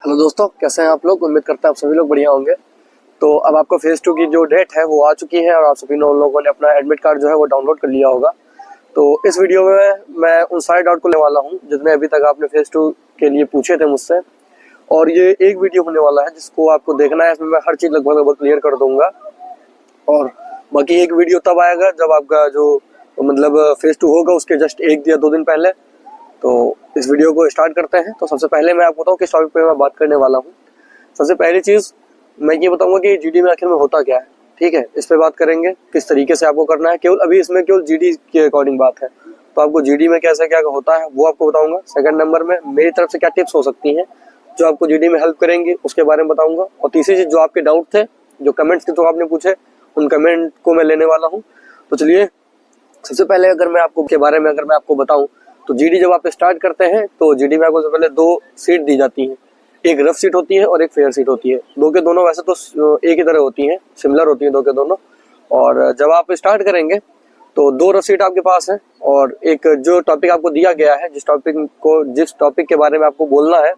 Hello दोस्तों, कैसे हैं आप लोग। उम्मीद करते हैं आप सभी लोग बढ़िया होंगे। तो अब आपको फेज़ 2 की जो डेट है वो आ चुकी है और आप सभी लोगों ने अपना एडमिट कार्ड जो है वो डाउनलोड कर लिया होगा। तो इस वीडियो में मैं उन सारे डाउट को लेने वाला हूं जितने अभी तक आपने फेज़ 2 के लिए पूछे थे मुझसे। और ये एक वीडियो होने वाला है जिसको आपको देखना है। इसमें मैं हर चीज़ लगभग क्लियर कर दूंगा। और बाकी एक वीडियो तब आएगा जब आपका जो मतलब फेज़ 2 होगा उसके जस्ट 1 या 2 दिन पहले। तो इस वीडियो को स्टार्ट करते हैं। तो सबसे पहले मैं आपको बताऊं किस टॉपिक पे मैं बात करने वाला हूं। सबसे पहली चीज़ मैं ये बताऊंगा कि जीडी में आखिर में होता क्या है। ठीक है, इस पे बात करेंगे किस तरीके से आपको करना है। केवल अभी इसमें केवल जीडी के अकॉर्डिंग बात है, तो आपको जीडी में कैसे क्या होता है वो आपको बताऊंगा। सेकंड नंबर में मेरी तरफ से क्या टिप्स हो सकती हैं जो आपको जीडी में हेल्प करेंगे उसके बारे में बताऊंगा। और तीसरी चीज़, जो आपके डाउट थे, जो कमेंट्स के थ्रू आपने पूछे, उन कमेंट को मैं लेने वाला हूँ। तो चलिए, सबसे पहले अगर मैं आपको के बारे में अगर मैं आपको बताऊं तो जीडी जब आप स्टार्ट करते हैं तो जीडी में आपको सबसे पहले 2 सीट दी जाती हैं। एक रफ सीट होती है और एक फेयर सीट होती है। दो के दोनों वैसे तो एक ही तरह होती हैं, सिमिलर होती हैं दो के दोनों। और जब आप स्टार्ट करेंगे तो 2 रफ सीट आपके पास है और एक जो टॉपिक आपको दिया गया है, जिस टॉपिक के बारे में आपको बोलना है,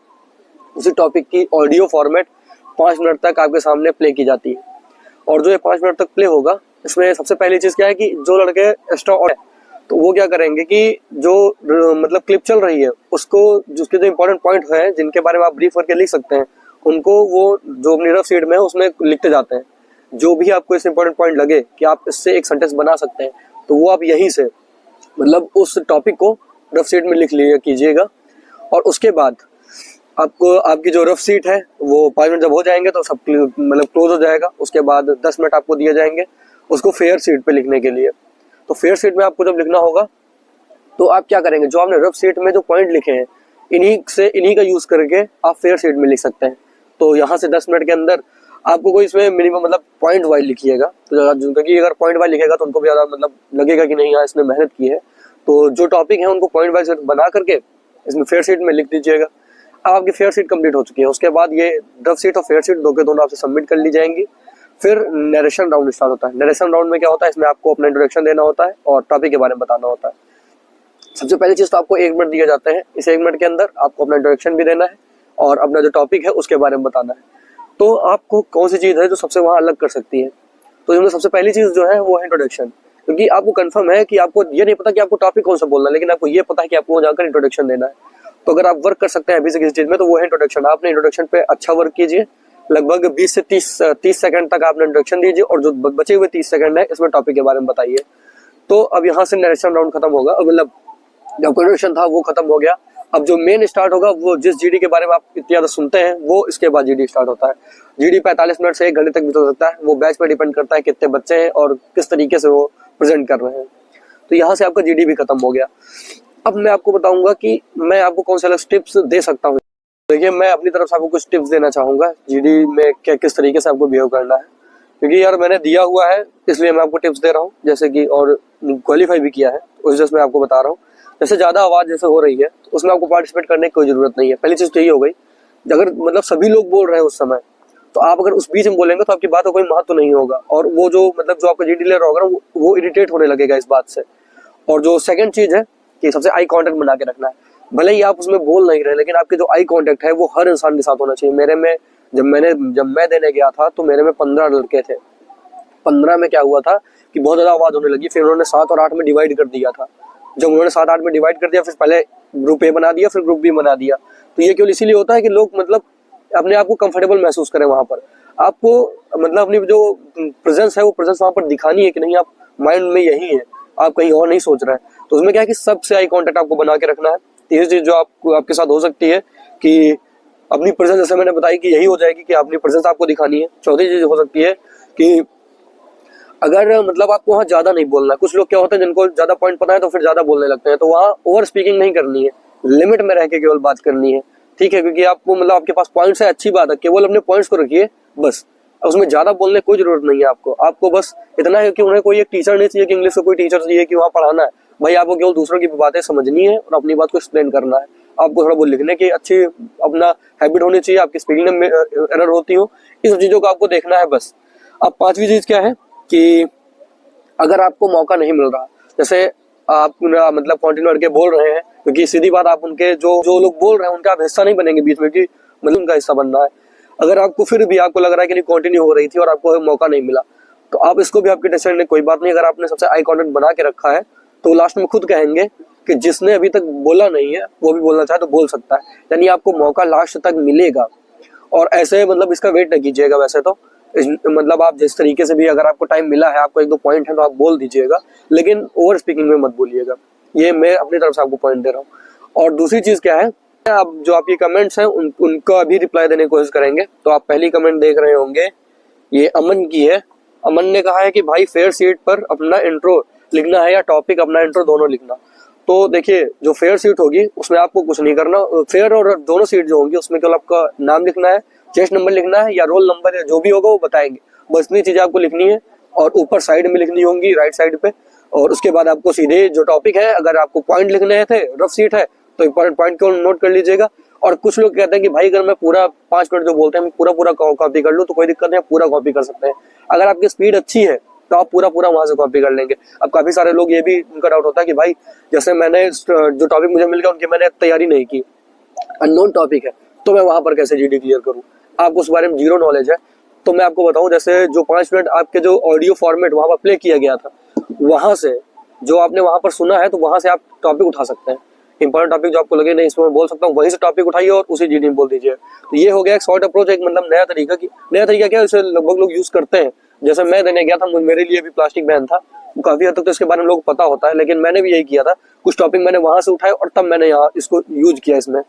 उसी टॉपिक की ऑडियो फॉर्मेट 5 मिनट तक आपके सामने प्ले की जाती है। और जो ये 5 मिनट तक प्ले होगा, इसमें सबसे पहली चीज़ क्या है कि जो लड़के एक्स्ट्रा और तो वो क्या करेंगे कि जो मतलब क्लिप चल रही है उसको, जिसके जो इंपॉर्टेंट पॉइंट है जिनके बारे में आप ब्रीफ करके लिख सकते हैं, उनको वो जो अपनी रफ शीट में है उसमें लिखते जाते हैं। जो भी आपको इस इंपॉर्टेंट पॉइंट लगे कि आप इससे एक सेंटेंस बना सकते हैं, तो वो आप यहीं से मतलब उस टॉपिक को रफ शीट में लिख लिया कीजिएगा। और उसके बाद आपको आपकी जो रफ सीट है वो 5 मिनट जब हो जाएंगे तो सब मतलब क्लोज हो जाएगा। उसके बाद 10 मिनट आपको दिए जाएंगे उसको फेयर सीट पे लिखने के लिए। तो फेयर सीट में आपको जब लिखना होगा तो आप क्या करेंगे, जो आपने रफ सीट में जो पॉइंट लिखे हैं इन्हीं का यूज करके आप फेयर सीट में लिख सकते हैं। तो यहाँ से 10 मिनट के अंदर आपको कोई इसमें मिनिमम मतलब पॉइंट वाइज लिखिएगा। तो क्योंकि अगर पॉइंट वाइज लिखेगा तो उनको भी ज़्यादा मतलब लगेगा कि नहीं, यहाँ इसने मेहनत की है। तो जो टॉपिक है उनको पॉइंट वाइज बना करके इसमें फेयर सीट में लिख दीजिएगा। अब आपकी फेयर सीट कंप्लीट हो चुकी है। उसके बाद ये रफ सीट और फेयर सीट दो के दोनों आपसे सबमिट कर ली जाएंगी। फिर नरेशन राउंड स्टार्ट होता है। नरेशन राउंड में क्या होता है, इसमें आपको अपना इंट्रोडक्शन देना होता है और टॉपिक के बारे में बताना होता है। सबसे पहली चीज़ तो आपको 1 मिनट दिए जाते हैं। इस 1 मिनट के अंदर आपको अपना इंट्रोडक्शन भी देना है और अपना जो टॉपिक है उसके बारे में बताना है। तो आपको कौन सी चीज़ है जो सबसे वहाँ अलग कर सकती है, तो इसमें सबसे पहली चीज़ जो है वो है इंट्रोडक्शन। क्योंकि आपको कंफर्म है कि आपको ये नहीं पता कि आपको टॉपिक कौन सा बोलना है, लेकिन आपको ये पता है कि आपको वहाँ जाकर इंट्रोडक्शन देना है। तो अगर आप वर्क कर सकते हैं अभी से किसी चीज़ में तो वो है इंट्रोडक्शन। आपने इंट्रोडक्शन पे अच्छा वर्क कीजिए। लगभग 20 से 30 सेकंड तक आपने इंट्रोडक्शन दीजिए और जो बचे हुए 30 सेकंड है इसमें टॉपिक के बारे में बताइए। तो अब यहाँ से नरेशन राउंड खत्म होगा, मतलब जो इंट्रोडक्शन था वो खत्म हो गया। अब जो मेन स्टार्ट होगा, वो जिस जीडी के बारे में आप इतनी ज़्यादा सुनते हैं वो इसके बाद जीडी स्टार्ट होता है। जीडी 45 मिनट से 1 घंटे तक भी हो सकता है। वो बैच पर डिपेंड करता है कितने बच्चे हैं और किस तरीके से वो प्रेजेंट कर रहे हैं। तो यहाँ से आपका जीडी भी खत्म हो गया। अब मैं आपको बताऊंगा कि मैं आपको कौन से अलग टिप्स दे सकता हूँ। देखिए, मैं अपनी तरफ से आपको कुछ टिप्स देना चाहूँगा जीडी में क्या किस तरीके से आपको बिहेव करना है। क्योंकि यार मैंने दिया हुआ है इसलिए मैं आपको टिप्स दे रहा हूँ, जैसे कि और क्वालिफाई भी किया है उस वजह से मैं आपको बता रहा हूँ। जैसे ज़्यादा आवाज़ जैसे हो रही है तो उसमें आपको पार्टिसिपेट करने की कोई ज़रूरत नहीं है। पहली चीज़ तो यही हो गई। अगर मतलब सभी लोग बोल रहे हैं उस समय, तो आप अगर उस बीच में बोलेंगे तो आपकी बात का कोई महत्व नहीं होगा और वो जो मतलब जो आपका जीडी ले रहा होगा ना वो इरिटेट होने लगेगा इस बात से। और जो सेकंड चीज़ है कि सबसे आई कांटेक्ट बना के रखना है। भले ही आप उसमें बोल नहीं रहे, लेकिन आपके जो आई कांटेक्ट है वो हर इंसान के साथ होना चाहिए। मेरे में जब मैं देने गया था तो मेरे में 15 लड़के थे। 15 में क्या हुआ था कि बहुत ज़्यादा आवाज़ होने लगी। फिर उन्होंने 7 और 8 में डिवाइड कर दिया था। जब उन्होंने 7-8 में डिवाइड कर दिया, फिर पहले ग्रुप ए बना दिया, फिर ग्रुप बी बना दिया। तो ये केवल इसीलिए होता है कि लोग मतलब अपने आप को कंफर्टेबल महसूस करें वहाँ पर। आपको मतलब अपनी जो प्रेजेंस है वो प्रेजेंस वहाँ पर दिखानी है कि नहीं आप माइंड में यही है, आप कहीं और नहीं सोच रहे हैं। तो उसमें क्या है कि सबसे आई कॉन्टेक्ट आपको बना के रखना है। तीसरी चीज़ जो आपके साथ हो सकती है कि अपनी प्रेजेंस, जैसे मैंने बताई कि यही हो जाएगी कि अपनी प्रेजेंस आपको दिखानी है। चौथी चीज़ हो सकती है कि अगर मतलब आपको वहाँ ज़्यादा नहीं बोलना है। कुछ लोग क्या होते हैं जिनको ज़्यादा पॉइंट पता है तो फिर ज़्यादा बोलने लगते हैं, तो वहाँ ओवर स्पीकिंग नहीं करनी है, लिमिट में रह के केवल बात करनी है। ठीक है, क्योंकि आपको मतलब आपके पास पॉइंट्स है, अच्छी बात है, केवल अपने पॉइंट्स को रखिए बस। उसमें ज़्यादा बोलने की कोई ज़रूरत नहीं है आपको बस इतना है कि उन्हें कोई एक टीचर नहीं चाहिए कि इंग्लिश का कोई टीचर चाहिए कि वहाँ पढ़ाना है। भाई आपको केवल दूसरों की बातें समझनी है और अपनी बात को एक्सप्लेन करना है। आपको थोड़ा बहुत लिखने की अच्छी अपना हैबिट होनी चाहिए, आपकी स्पीकिंग में एरर होती हो, इन सब चीज़ों को आपको देखना है बस। अब 5वीं चीज़ क्या है कि अगर आपको मौका नहीं मिल रहा, जैसे आप मतलब कंटिन्यू करके बोल रहे हैं, क्योंकि सीधी बात आप उनके जो लोग बोल रहे हैं उनका आप हिस्सा नहीं बनेंगे बीच में, कि मतलब उनका हिस्सा बनना है। अगर आपको फिर भी आपको लग रहा है कि नहीं कंटिन्यू हो रही थी और आपको मौका नहीं मिला, तो आप इसको भी आपके डिसीजन में कोई बात नहीं। अगर आपने सबसे आई कांटेक्ट बना के रखा है तो लास्ट में खुद कहेंगे कि जिसने अभी तक बोला नहीं है वो भी बोलना चाहे तो बोल सकता है, यानी आपको मौका लास्ट तक मिलेगा। और ऐसे मतलब इसका वेट नहीं कीजिएगा। वैसे तो मतलब आप जिस तरीके से भी अगर आपको टाइम मिला है, आपको एक दो पॉइंट है तो आप बोल दीजिएगा, लेकिन ओवर स्पीकिंग में मत बोलिएगा। ये मैं अपनी तरफ से आपको पॉइंट दे रहा हूँ। और दूसरी चीज क्या है, आप जो आपके कमेंट्स हैं उनका भी रिप्लाई देने की कोशिश करेंगे। तो आप पहली कमेंट देख रहे होंगे, ये अमन की है। अमन ने कहा है कि भाई फेयर सीट पर अपना इंट्रो लिखना है या टॉपिक अपना इंट्रो दोनों लिखना। तो देखिए, जो फेयर सीट होगी उसमें आपको कुछ नहीं करना। फेयर और दोनों सीट जो होंगी उसमें केवल आपका नाम लिखना है, चेस्ट नंबर लिखना है या रोल नंबर, या जो भी होगा वो बताएंगे। बस इतनी चीजें आपको लिखनी है और ऊपर साइड में लिखनी होंगी, राइट साइड पे। और उसके बाद आपको सीधे जो टॉपिक है, अगर आपको पॉइंट लिखने थे, रफ सीट है तो इंपॉर्टेंट पॉइंट को नोट कर लीजिएगा। और कुछ लोग कहते हैं कि भाई अगर मैं पूरा 5 मिनट जो बोलते हैं मैं पूरा कॉपी कर लूँ तो कोई दिक्कत नहीं, पूरा कॉपी कर सकते हैं। अगर आपकी स्पीड अच्छी है तो आप पूरा वहां से कॉपी कर लेंगे। अब काफी सारे लोग ये भी उनका डाउट होता है कि भाई जैसे मैंने जो टॉपिक मुझे मिल गया उनकी मैंने तैयारी नहीं की, अननोन टॉपिक है, तो मैं वहां पर कैसे जीडी क्लियर करूं, आपको उस बारे में जीरो नॉलेज है। तो मैं आपको बताऊं, जैसे जो 5 मिनट आपके जो ऑडियो फॉर्मेट वहां पर प्ले किया गया था, वहां से जो आपने वहां पर सुना है तो वहां से आप टॉपिक उठा सकते हैं। इंपॉर्टेंट टॉपिक जो आपको लगे नहीं इसमें बोल सकता हूँ, वहीं से टॉपिक उठाइए और उसी जीडी में बोल दीजिए। तो ये हो गया एक शॉर्ट अप्रोच, एक मतलब नया तरीका क्या इसे लगभग लोग यूज करते हैं। जैसे मैं देने गया था, मेरे लिए भी प्लास्टिक बैन था, काफी हद तक तो इसके बारे में लोग पता होता है, लेकिन मैंने भी यही किया था। कुछ टॉपिक मैंने वहां से उठाए और तब मैंने यहाँ इसको यूज किया इसमें।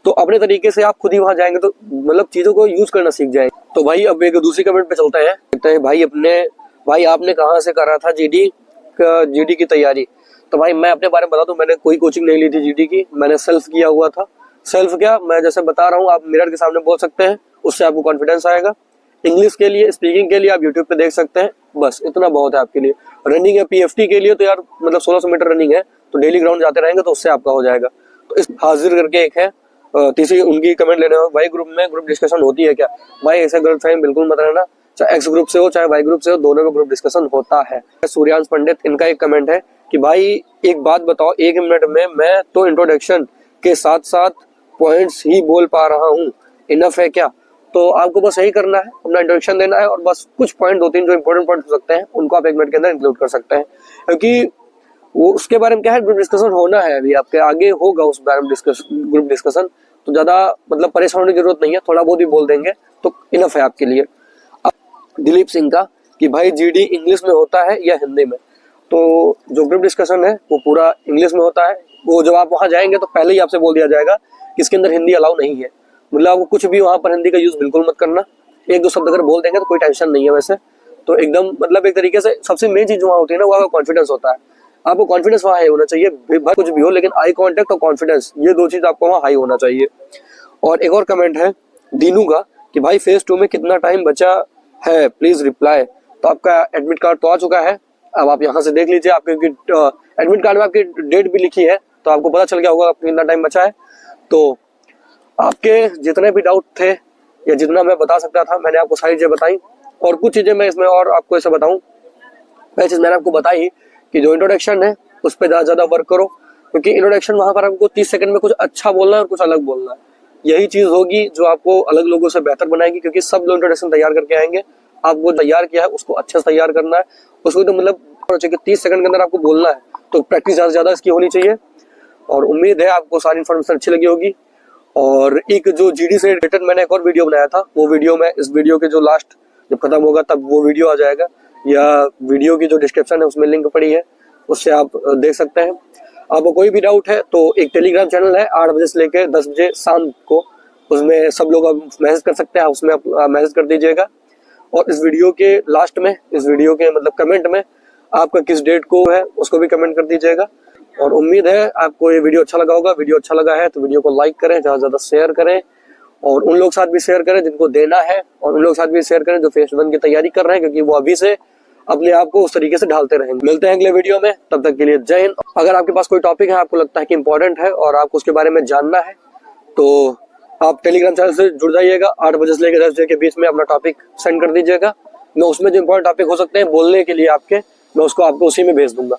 तो अपने तरीके से आप खुद ही वहां जाएंगे तो मतलब चीजों को यूज करना सीख जाएंगे। तो भाई अब एक दूसरी कमेंट पे चलते हैं। कहते हैं भाई आपने कहाँ से करा था जीडी की तैयारी। तो भाई मैं अपने बारे में बता दूं, मैंने कोई कोचिंग नहीं ली थी जीडी की, मैंने सेल्फ किया हुआ था। सेल्फ क्या, मैं जैसे बता रहा हूँ आप मिरर के सामने बोल सकते हैं, उससे आपको कॉन्फिडेंस आएगा। इंग्लिश के लिए, स्पीकिंग के लिए आप यूट्यूब पे देख सकते हैं, बस इतना बहुत है आपके लिए। रनिंग या पीएफटी के लिए तो यार मतलब 1600 मीटर रनिंग है, तो डेली ग्राउंड जाते रहेंगे तो उससे आपका हो जाएगा। तो इस हाजिर करके एक है तीसरी उनकी कमेंट लेने भाई ग्रुप डिस्कशन होती है क्या। भाई ऐसे गलत फहमी बिल्कुल मत रहना, चाहे एक्स ग्रुप से हो चाहे वाई ग्रुप से हो, दोनों में ग्रुप डिस्कशन होता है। सूर्यांश पंडित, इनका एक कमेंट है कि भाई एक बात बताओ, 1 मिनट में मैं तो इंट्रोडक्शन के साथ साथ पॉइंट्स ही बोल पा रहा हूँ, इनफ है क्या। तो आपको बस यही करना है, अपना इंट्रोडक्शन देना है और बस कुछ पॉइंट 2-3 जो इंपॉर्टेंट पॉइंट हो सकते हैं उनको आप 1 मिनट के अंदर इंक्लूड कर सकते हैं। क्योंकि वो उसके बारे में क्या है, ग्रुप डिस्कशन होना है, अभी आपके आगे होगा उस बारे में ग्रुप डिस्कशन। तो ज्यादा मतलब परेशान होने की जरूरत नहीं है, थोड़ा बहुत ही बोल देंगे तो इनफ है आपके लिए। अब दिलीप सिंह का कि भाई जीडी इंग्लिश में होता है या हिंदी में। तो जो ग्रुप डिस्कशन है वो पूरा इंग्लिश में होता है। वो जब आप वहां जाएंगे तो पहले ही आपसे बोल दिया जाएगा कि इसके अंदर हिंदी अलाउ नहीं है, मतलब आपको कुछ भी वहां पर हिंदी का यूज बिल्कुल मत करना। 1-2 शब्द अगर बोल देंगे तो कोई टेंशन नहीं है। वैसे तो एकदम मतलब एक तरीके से सबसे मेन चीज वहां होती है ना, वो कॉन्फिडेंस होता है। आपको कॉन्फिडेंस वहां हाई होना चाहिए, कुछ भी हो, लेकिन आई कॉन्टेक्ट और कॉन्फिडेंस, ये 2 चीज आपको वहां हाई होना चाहिए। और एक और कमेंट है दीनू का कि भाई फेज 2 में कितना टाइम बचा है, प्लीज रिप्लाई। तो आपका एडमिट कार्ड तो आ चुका है, अब आप यहाँ से देख लीजिए। आपके एडमिट कार्ड में आपकी डेट भी लिखी है तो आपको पता चल गया होगा आपको कितना टाइम बचा है। तो आपके जितने भी डाउट थे या जितना मैं बता सकता था मैंने आपको सारी चीजें बताई। और कुछ चीजें मैं इसमें और आपको ऐसे बताऊं, पहली चीज मैंने आपको बताई कि जो इंट्रोडक्शन है उस पर ज्यादा वर्क करो, क्योंकि इंट्रोडक्शन वहां पर आपको 30 सेकंड में कुछ अच्छा बोलना है और कुछ अलग बोलना है। यही चीज होगी जो आपको अलग लोगों से बेहतर बनाएगी, क्योंकि सब लोग इंट्रोडक्शन तैयार करके आएंगे, आप वो तैयार किया है उसको अच्छे से तैयार करना है। उसको तो मतलब 30 सेकंड के अंदर आपको बोलना है, तो प्रैक्टिस ज्यादा इसकी होनी चाहिए। और उम्मीद है आपको सारी इन्फॉर्मेशन अच्छी लगी होगी। और एक जो जीडी से रिलेटेड मैंने एक और वीडियो बनाया था, वो वीडियो में इस वीडियो के जो लास्ट जब खत्म होगा तब वो वीडियो आ जाएगा, या वीडियो की जो डिस्क्रिप्शन है उसमें लिंक पड़ी है, उससे आप देख सकते हैं। आपको कोई भी डाउट है तो एक टेलीग्राम चैनल है 8 बजे से लेकर 10 बजे शाम को, उसमें सब लोग आप मैसेज कर सकते हैं, उसमें आप मैसेज कर दीजिएगा। और इस वीडियो के लास्ट में, इस वीडियो के मतलब कमेंट में आपका किस डेट को है उसको भी कमेंट कर दीजिएगा। और उम्मीद है आपको ये वीडियो अच्छा लगा होगा। वीडियो अच्छा लगा है तो वीडियो को लाइक करें, ज्यादा से ज्यादा शेयर करें, और उन लोग साथ भी शेयर करें जिनको देना है, और उन लोग साथ भी शेयर करें जो फेज 1 की तैयारी कर रहे हैं, क्योंकि वो अभी से अपने आप को उस तरीके से ढालते रहेंगे। मिलते हैं अगले वीडियो में, तब तक के लिए जय हिंद। अगर आपके पास कोई टॉपिक है आपको लगता है कि इंपॉर्टेंट है और आपको उसके बारे में जानना है तो आप टेलीग्राम चैनल से जुड़ जाइएगा। 8 बजे से लेकर 10 बजे के बीच में अपना टॉपिक सेंड कर दीजिएगा। मैं उसमें जो इंपॉर्टेंट टॉपिक हो सकते हैं बोलने के लिए आपके, मैं उसको आपको उसी में भेज दूंगा।